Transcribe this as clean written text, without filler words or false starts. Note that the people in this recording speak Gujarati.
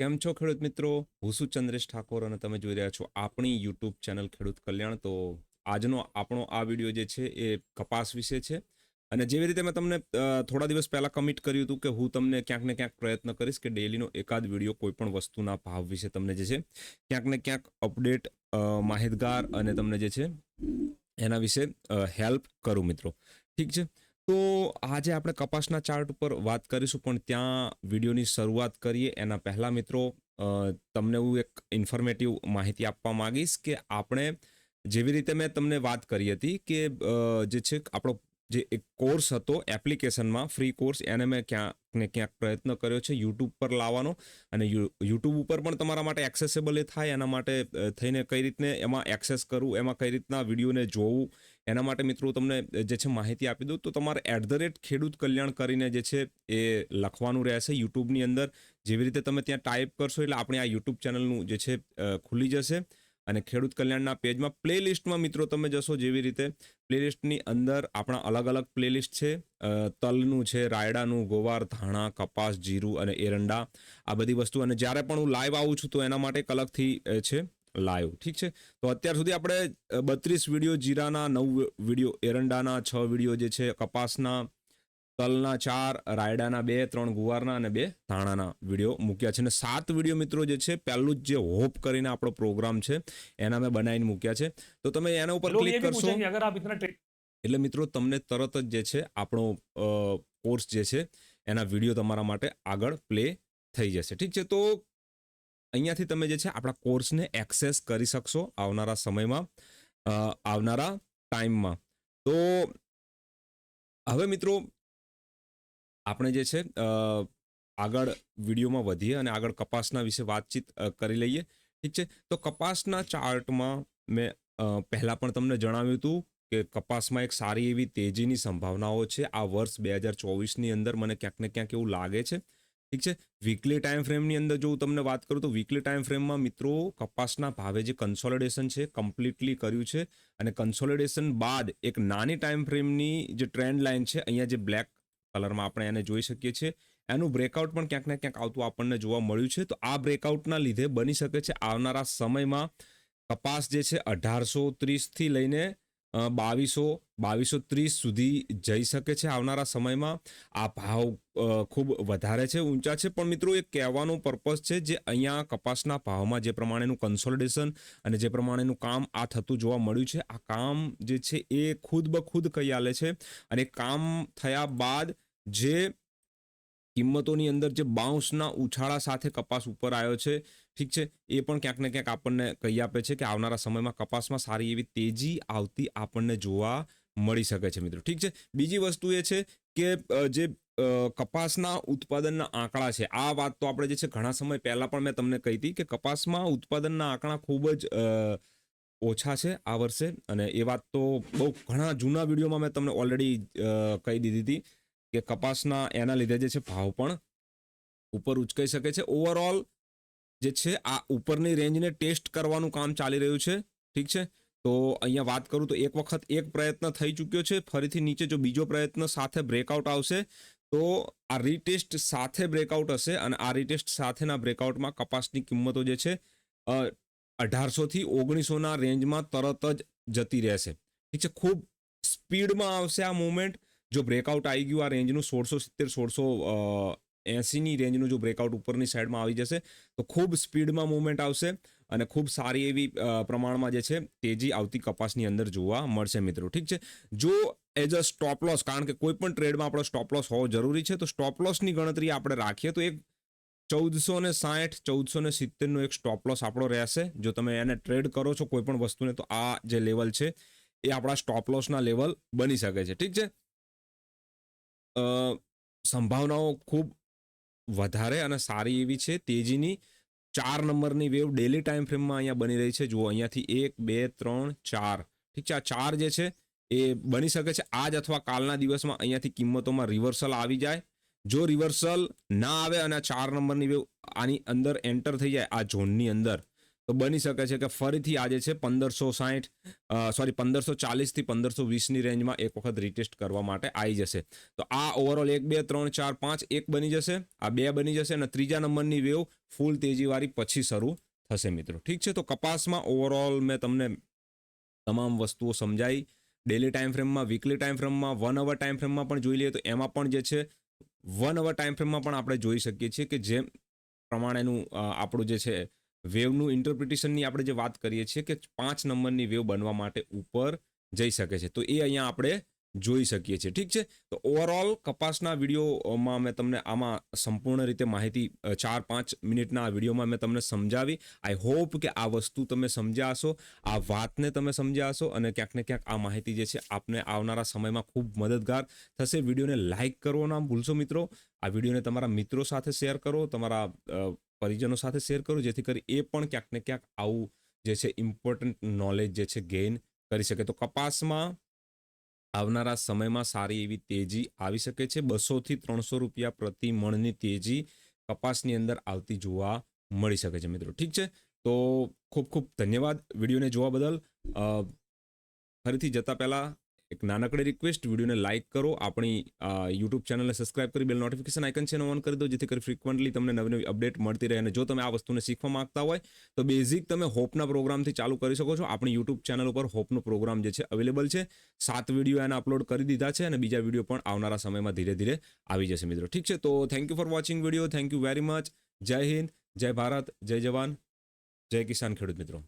કેમ છો ખેડૂત મિત્રો? હું છું ચંદ્રેશ ઠાકોર અને તમે જોઈ રહ્યા છો આપણી યુટ્યુબ ચેનલ ખેડૂત કલ્યાણ. તો આજનો આપણો આ વિડીયો જે છે એ કપાસ વિશે છે. અને જેવી રીતે મેં તમને થોડા દિવસ પહેલા કમિટ કર્યું હતું કે હું તમને ક્યાંક ને ક્યાંક પ્રયત્ન કરીશ કે ડેલીનો એકાદ વિડીયો કોઈ પણ વસ્તુના ભાવ વિશે તમને જે છે ક્યાંક ને ક્યાંક અપડેટ, માહિતગાર અને તમને જે છે એના વિશે હેલ્પ કરું મિત્રો. ઠીક છે. તો આજે આપણે કપાસના ચાર્ટ ઉપર વાત કરીશું, પણ ત્યાં વિડીયોની શરૂઆત કરીએ એના પહેલા મિત્રો તમને હું એક ઇન્ફોર્મેટિવ માહિતી આપવા માંગીશ કે આપણે જેવી રીતે મેં તમને વાત કરી હતી કે જે છે આપણો જે એક કોર્સ હતો એપ્લિકેશનમાં ફ્રી કોર્સ, એને મેં ક્યાંક ને ક્યાંક પ્રયત્ન કર્યો છે યુટ્યુબ પર લાવવાનો. અને યુટ્યુબ ઉપર પણ તમારા માટે એક્સેસેબલ એ થાય એના માટે થઈને કઈ રીતને એમાં એક્સેસ કરવું, એમાં કઈ રીતના વિડીયોને જોવું, એના માટે મિત્રો તમને જે છે માહિતી આપી દઉં. તો તમારે @ખેડૂત કલ્યાણ કરીને જે છે એ લખવાનું રહેશે યુટ્યુબની અંદર. જેવી રીતે તમે ત્યાં ટાઈપ કરશો એટલે આપણે આ યુટ્યુબ ચેનલનું જે છે ખુલી જશે. અને ખેડૂત કલ્યાણના પેજમાં પ્લેલિસ્ટમાં મિત્રો તમે જશો, જેવી રીતે પ્લેલિસ્ટની અંદર આપણા અલગ અલગ પ્લેલિસ્ટ છે. તલનું છે, રાયડાનું, ગોવાર, ધાણા, કપાસ, જીરું અને એરંડા, આ બધી વસ્તુ. અને જ્યારે પણ હું લાઈવ આવું છું તો એના માટે એક અલગથી છે લાઈવ. ઠીક છે. તો અત્યાર સુધી આપણે 32 વિડીયો જીરાના, 9 વિડીયો એરંડાના, 6 વિડીયો જે છે કપાસના, તલના 4, રાયડાના 2, 3 ગુવારના અને 2 ધાણાના વિડીયો મૂક્યા છે. અને 7 વિડીયો મિત્રો જે છે પહેલું જ જે હોપ કરીને આપણો પ્રોગ્રામ છે એના મેં બનાવીને મૂક્યા છે. તો તમે એના ઉપર लोग ક્લિક ये भी કરશો पूछेंगे अगर आप इतना એટલે મિત્રો તમને તરત જ જે છે આપણો કોર્સ જે છે એના વિડીયો તમારા માટે આગળ પ્લે થઈ જશે. ઠીક છે. તો અહીંયાથી તમે જે છે આપણા કોર્સને એક્સેસ કરી શકશો આવનારા સમયમાં, આવનારા ટાઈમમાં. તો હવે મિત્રો આપણે જે છે આગળ વિડીયોમાં વધીએ અને આગળ કપાસના વિશે વાતચીત કરી લઈએ. ઠીક છે. તો કપાસના ચાર્ટમાં મેં પહેલાં પણ તમને જણાવ્યું હતું કે કપાસમાં એક સારી એવી તેજીની સંભાવનાઓ છે આ વર્ષ 2024ની અંદર. મને ક્યાંક ને ક્યાંક એવું લાગે છે. ઠીક છે. વીકલી ટાઈમ ફ્રેમની અંદર જો હું તમને વાત કરું તો વીકલી ટાઈમ ફ્રેમમાં મિત્રો કપાસના ભાવે જે કન્સોલિડેશન છે કમ્પ્લીટલી કર્યું છે. અને કન્સોલિડેશન બાદ એક નાની ટાઈમ ફ્રેમની જે ટ્રેન્ડ લાઇન છે, અહીંયા જે બ્લેક કલરમાં આપણે એને જોઈ શકીએ છીએ, એનું બ્રેકઆઉટ પણ ક્યાંક ને ક્યાંક આવતું આપણને જોવા મળ્યું છે. તો આ બ્રેકઆઉટના લીધે બની શકે છે આવનારા સમયમાં કપાસ જે છે 1830 થી લઈને 2230 સુધી જઈ શકે છે આવનારા સમયમાં. આ ભાવ ખૂબ વધારે છે, ઊંચા છે. પણ મિત્રો એ કહેવાનો પર્પઝ છે જે અહીંયા કપાસના ભાવમાં જે પ્રમાણેનું કન્સોલિડેશન અને જે પ્રમાણેનું કામ આ થતું જોવા મળ્યું છે, આ કામ જે છે એ ખુદ બખુદ કહી આલે છે. અને કામ થયા બાદ જે કિંમતોની અંદર જે બાઉન્સના ઉછાળા સાથે કપાસ ઉપર આવ્યો છે, ઠીક છે, એ પણ ક્યાંક ને ક્યાંક આપણને કહી આપે છે કે આવનારા સમયમાં કપાસમાં સારી એવી તેજી આવતી આપણને જોવા મળી શકે છે મિત્રો. ઠીક છે. બીજી વસ્તુ એ છે કે જે કપાસના ઉત્પાદનના આંકડા છે, આ વાત તો આપણે જે છે ઘણા સમય પહેલા પણ મેં તમને કહી હતી કે કપાસમાં ઉત્પાદનના આંકડા ખૂબ જ ઓછા છે આ વર્ષે. અને એ વાત તો બહુ ઘણા જૂના વિડીયોમાં મેં તમને ઓલરેડી કહી દીધી હતી કે કપાસના એના લીધે જે છે ભાવ પણ ઉપર ઉચકાઈ શકે છે. ઓવરઓલ જે છે આ ઉપરની રેન્જને ટેસ્ટ કરવાનું કામ ચાલી રહ્યું છે. ઠીક છે. તો અહીંયા વાત કરું તો એક વખત એક પ્રયત્ન થઈ ચૂક્યો છે. ફરીથી નીચે જો બીજો પ્રયત્ન સાથે બ્રેકઆઉટ આવશે તો આ રીટેસ્ટ સાથે બ્રેકઆઉટ હશે. અને આ રીટેસ્ટ સાથેના બ્રેકઆઉટમાં કપાસની કિંમતો જે છે 1800 થી 1900ના રેન્જમાં તરત જ જતી રહેશે. ઠીક છે. ખૂબ સ્પીડમાં આવશે આ મુવમેન્ટ. જો બ્રેકઆઉટ આવી ગયું આ રેન્જનું 1670 1680ની રેન્જનું જો બ્રેકઆઉટ ઉપરની સાઈડમાં આવી જશે તો ખૂબ સ્પીડમાં મુવમેન્ટ આવશે અને ખૂબ સારી એવી પ્રમાણમાં જે છે તેજી આવતી કપાસની અંદર જોવા મળશે મિત્રો. ઠીક છે. જો એઝ અ સ્ટોપ લોસ, કારણ કે કોઈ પણ ટ્રેડમાં આપણો સ્ટોપ લોસ હોવો જરૂરી છે, તો સ્ટોપ લોસની ગણતરી આપણે રાખીએ તો એક 1460 1470નો એક સ્ટોપ લોસ આપણો રહેશે. જો તમે એને ટ્રેડ કરો છો કોઈ પણ વસ્તુને તો આ જે લેવલ છે એ આપણા સ્ટોપ લોસના લેવલ બની શકે છે. ઠીક છે. સંભાવનાઓ ખૂબ વધારે અને સારી એવી છે તેજીની. 4 નંબરની વેવ ડેલી ટાઈમ ફ્રેમમાં અહીંયા બની રહી છે. જુઓ અહીંયાથી 1 2 3 4, ઠીક છે, આ 4 જે છે એ બની શકે છે આજ અથવા કાલના દિવસમાં અહીંયાથી કિંમતોમાં રિવર્સલ આવી જાય. જો રિવર્સલ ના આવે અને 4 નંબરની વેવ આની અંદર એન્ટર થઈ જાય આ ઝોનની અંદર, તો બની શકે છે કે ફરીથી આજે છે 1540 થી 1520ની રેન્જમાં એક વખત રીટેસ્ટ કરવા માટે આવી જશે. તો આ ઓવરઓલ 1 2 3 4 5 એક બની જશે, આ 2 બની જશે અને ત્રીજા નંબરની વેવ ફૂલ તેજીવાળી પછી શરૂ થશે મિત્રો. ઠીક છે, તો કપાસમાં ઓવરઓલ મેં તમને તમામ વસ્તુઓ સમજાઈ. ડેલી ટાઈમ ફ્રેમમાં, વીકલી ટાઈમ ફ્રેમમાં, 1 અવર ટાઈમ ફ્રેમમાં પણ જોઈ લઈએ તો એમાં પણ જે છે 1 અવર ટાઈમ ફ્રેમમાં પણ આપણે જોઈ શકીએ છીએ કે જેમ પ્રમાણેનું આપણું જે છે વેવનું ઇન્ટરપ્રિટેશનની આપણે જે વાત કરીએ છીએ કે 5 નંબરની વેવ બનવા માટે ઉપર જઈ શકે છે, તો એ અહીંયા આપણે જોઈ શકીએ છીએ. ઠીક છે, તો ઓવરઓલ કપાસના વિડીયોમાં મેં તમને આમાં સંપૂર્ણ રીતે માહિતી 4-5 મિનિટના આ વિડીયોમાં મેં તમને સમજાવી. આઈ હોપ કે આ વસ્તુ તમે સમજ્યા હશો, આ વાતને તમે સમજ્યા હશો અને ક્યાંક ને ક્યાંક આ માહિતી જે છે આપને આવનારા સમયમાં ખૂબ મદદગાર થશે. વિડીયોને લાઇક કરવો ના ભૂલશો મિત્રો. આ વિડીયોને તમારા મિત્રો સાથે શેર કરો, તમારા પરિજનો સાથે શેર કરો, જેથી કરી એ પણ ક્યાંક ને ક્યાંક આવું જે છે ઇમ્પોર્ટન્ટ નોલેજ જે છે ગેઇન કરી શકે. તો કપાસમાં આવનારા સમયમાં સારી એવી તેજી આવી શકે છે. 200 થી 300 રૂપિયા પ્રતિ મણની તેજી કપાસની અંદર આવતી જોવા મળી શકે છે મિત્રો. ઠીક છે, તો ખૂબ ખૂબ ધન્યવાદ વિડીયોને જોવા બદલ. ફરીથી જતા પહેલા એક નાનકડી રિક્વેસ્ટ, વિડીયોને લાઇક કરો, આપણી યુટ્યુબ ચેનલને સબસ્ક્રાઇબ કરી બેલ નોટિફિકેશન આઇકન છે ઓન કરી દો, જેથી કરી ફ્રિકવન્ટલી તમને નવી નવી અપડેટ મળતી રહે. અને જો તમે આ વસ્તુને શીખવા માંગતા હોય તો બેઝિક તમે હોપના પ્રોગ્રામથી ચાલુ કરી શકો છો. આપણી યુટ્યુબ ચેનલ ઉપર હોપનો પ્રોગ્રામ જે છે અવેલેબલ છે. 7 વિડીયો એને અપલોડ કરી દીધા છે અને બીજા વિડીયો પણ આવનારા સમયમાં ધીરે ધીરે આવી જશે મિત્રો. ઠીક છે, તો thank you for watching video. Thank you very much. જય હિન્દ, જય ભારત, જય જવાન, જય કિસાન ખેડૂત મિત્રો.